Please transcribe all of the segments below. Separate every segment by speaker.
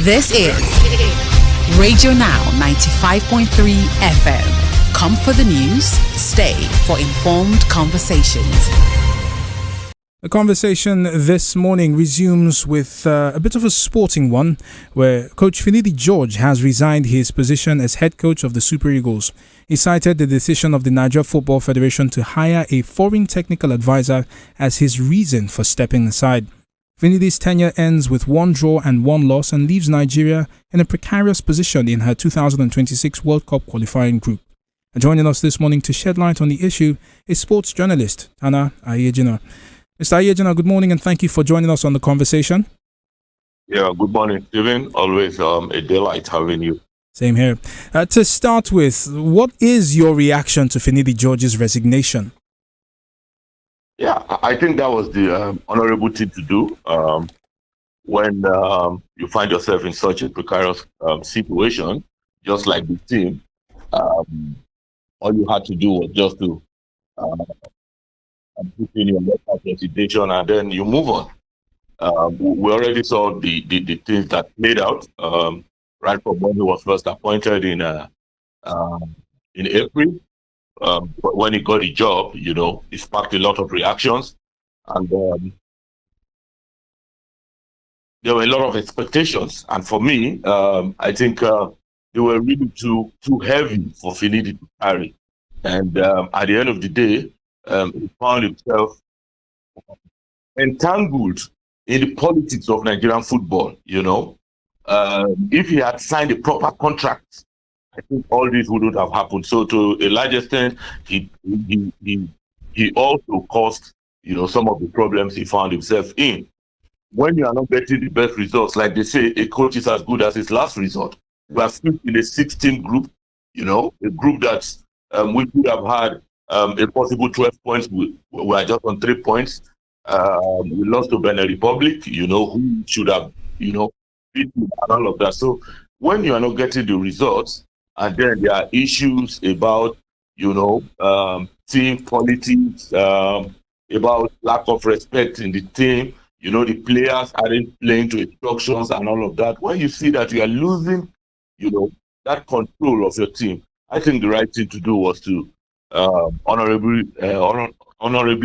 Speaker 1: This is Radio Now 95.3 FM. Come for the news, stay for informed conversations.
Speaker 2: The conversation this morning resumes with a bit of a sporting one, where Coach Finidi George has resigned his position as head coach of the Super Eagles. He cited the decision of the Nigeria Football Federation to hire a foreign technical advisor as his reason for stepping aside. Finidi's tenure ends with one draw and one loss and leaves Nigeria in a precarious position in her 2026 World Cup qualifying group. Joining us this morning to shed light on the issue is sports journalist Tana Ayejina. Mr. Ayejina, good morning and thank you for joining us on the conversation.
Speaker 3: Yeah, good morning, Stephen. Always a delight having you.
Speaker 2: Same here. To start with, what is your reaction to Finidi George's resignation?
Speaker 3: Yeah, I think that was the honorable thing to do when you find yourself in such a precarious situation, just like the team. All you had to do was just to put in your letter of resignation and then you move on. We already saw the things that played out right from when he was first appointed in April. But when he got a job, it sparked a lot of reactions, and there were a lot of expectations. And for me, I think they were really too heavy for Finidi to carry. And at the end of the day, he found himself entangled in the politics of Nigerian football. If he had signed a proper contract, I think all this wouldn't have happened. So to a large extent, he also caused, some of the problems he found himself in. When you are not getting the best results, like they say, a coach is as good as his last result. We are still in a 16 group, a group that we could have had a possible 12 points. We are just on 3 points. We lost to Benin Republic, who should have, beaten and all of that. So when you are not getting the results, and then there are issues about, team politics, about lack of respect in the team. The players aren't playing to instructions and all of that. When you see that you are losing, that control of your team, I think the right thing to do was to honorably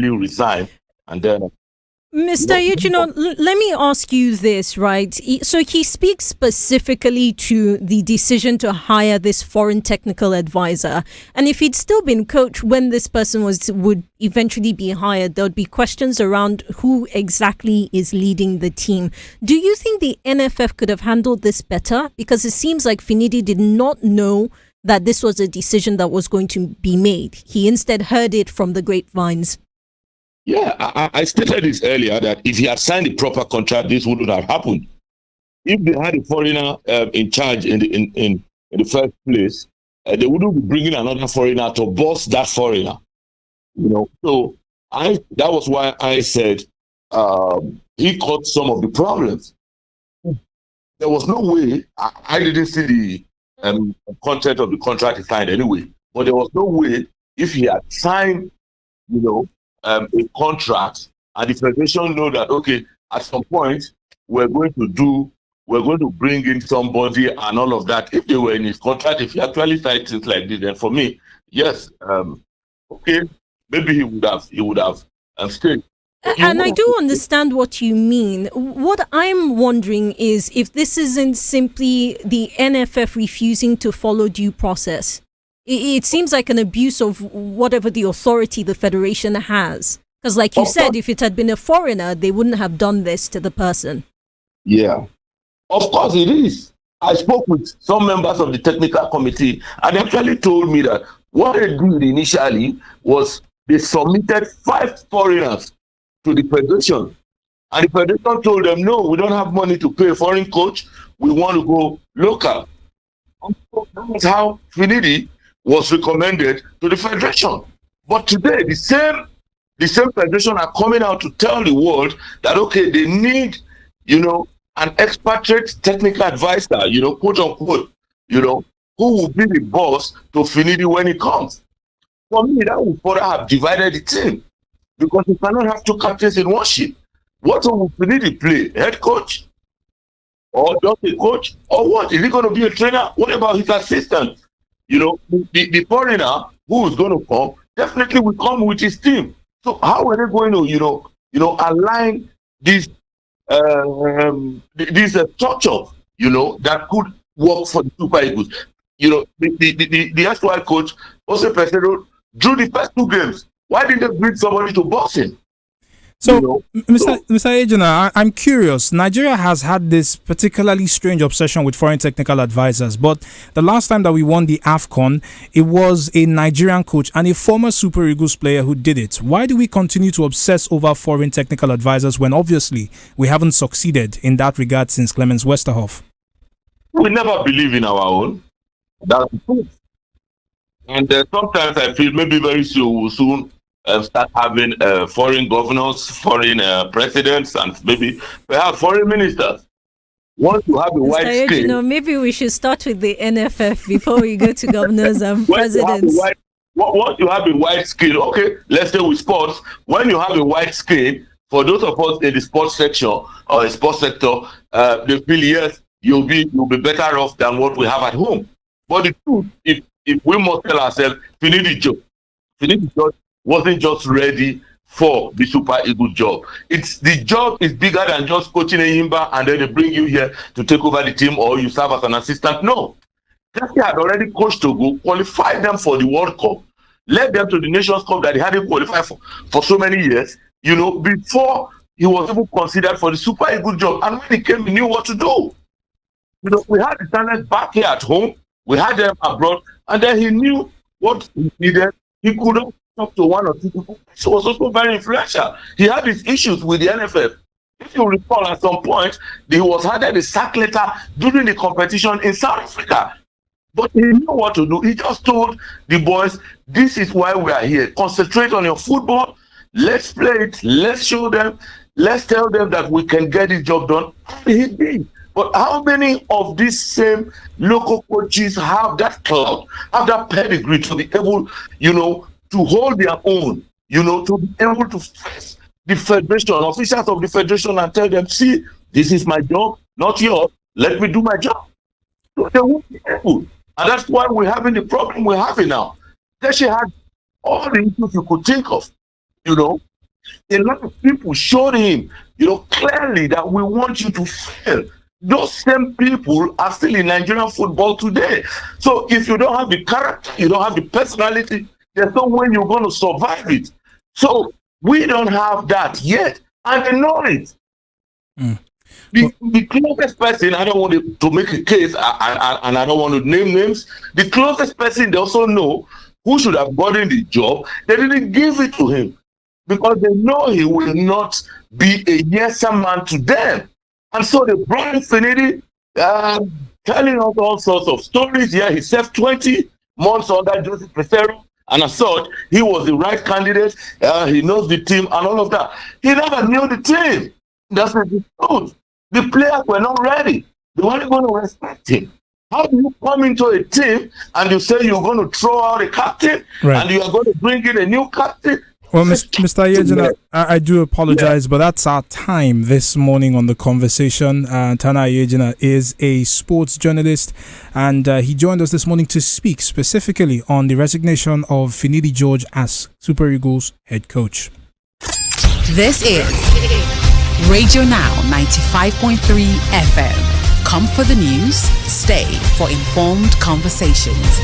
Speaker 3: resign and then.
Speaker 4: Mr. Ayejina, let me ask you this, right? So he speaks specifically to the decision to hire this foreign technical advisor. And if he'd still been coach when this person would eventually be hired, there would be questions around who exactly is leading the team. Do you think the NFF could have handled this better? Because it seems like Finidi did not know that this was a decision that was going to be made. He instead heard it from the grapevines.
Speaker 3: Yeah, I stated this earlier that if he had signed a proper contract, this wouldn't have happened. If they had a foreigner in charge in the first place, they wouldn't be bringing another foreigner to boss that foreigner. So that was why I said he caused some of the problems. There was no way. I didn't see the content of the contract he signed anyway, but there was no way if he had signed, a contract, and the federation know that, okay, at some point we're going to bring in somebody and all of that. If they were in his contract, if he actually signed things like this, then for me, yes, okay, maybe he would have stayed.
Speaker 4: And I do understand what you mean. What I'm wondering is if this isn't simply the NFF refusing to follow due process. It seems like an abuse of whatever the authority the federation has. Because like you said, if it had been a foreigner, they wouldn't have done this to the person.
Speaker 3: Yeah, of course it is. I spoke with some members of the technical committee and they actually told me that what they did initially was they submitted 5 foreigners to the federation. And the federation told them, no, we don't have money to pay a foreign coach. We want to go local. And so that was how Finidi was recommended to the federation. But today, the same federation are coming out to tell the world that, okay, they need, an expatriate technical advisor, quote unquote, who will be the boss to Finidi when he comes. For me, that would further have divided the team because you cannot have 2 captains in one ship. What will Finidi play? Head coach? or just a coach, or what? Is he going to be a trainer? What about his assistant? The foreigner who is going to come definitely will come with his team. So how are they going to, align this structure, that could work for the Super Eagles? The SY coach, Jose Peseiro, drew the first 2 games. Why didn't they bring somebody to box him?
Speaker 2: So, Mr. Ejina, I'm curious. Nigeria has had this particularly strange obsession with foreign technical advisors, but the last time that we won the AFCON, it was a Nigerian coach and a former Super Eagles player who did it. Why do we continue to obsess over foreign technical advisors when obviously we haven't succeeded in that regard since Clemens Westerhoff?
Speaker 3: We never believe in our own. That's the truth. And sometimes I feel maybe very soon we'll soon start having foreign governors, foreign presidents, and maybe perhaps foreign ministers. Once you have a wide scale,
Speaker 4: maybe we should start with the NFF before we go to governors and presidents.
Speaker 3: Once you have a wide scale, okay, let's say with sports, when you have a wide scale, for those of us in the sports section or the sports sector, they feel yes, you'll be better off than what we have at home. But the truth, if we must tell ourselves, Finidi George wasn't just ready for the Super Eagles job. The job is bigger than just coaching a Yimba and then they bring you here to take over the team or you serve as an assistant. No. Jesse had already coached Togo, qualified them for the World Cup, led them to the Nations Cup that they hadn't qualified for so many years, before he was even considered for the Super Eagles job. And when he came, he knew what to do. We had the talent back here at home, we had them abroad, and then he knew what he needed. He couldn't talk to 1 or 2 people. He was also very influential. He had his issues with the NFF. If you recall, at some point, he was handed a sack letter during the competition in South Africa. But he knew what to do. He just told the boys, this is why we are here. Concentrate on your football. Let's play it. Let's show them. Let's tell them that we can get this job done. And he did. But how many of these same local coaches have that clout, have that pedigree to be able, to hold their own, to be able to face the federation, officials of the federation and tell them, see, this is my job, not yours. Let me do my job. So they won't be able. And that's why we're having the problem we're having now. She had all the issues you could think of, A lot of people showed him, clearly that we want you to fail. Those same people are still in Nigerian football today. So if you don't have the character, you don't have the personality, there's no way you're going to survive it. So we don't have that yet. And they know it. The closest person, I don't want to make a case, and I don't want to name names, the closest person they also know who should have gotten the job, they didn't give it to him because they know he will not be a yes man to them. And so they brought in Finidi, telling us all sorts of stories. Yeah, he served 20 months under Jose Peseiro, and I thought he was the right candidate. He knows the team and all of that. He never knew the team. That's not the truth. The players were not ready. They weren't going to respect him. How do you come into a team and you say you're going to throw out a captain and you are going to bring in a new captain?
Speaker 2: Well, Mr. Ayejina, I do apologize, but that's our time this morning on The Conversation. Tana Ayejina is a sports journalist, and he joined us this morning to speak specifically on the resignation of Finidi George as Super Eagles head coach.
Speaker 1: This is Radio Now 95.3 FM. Come for the news, stay for informed conversations.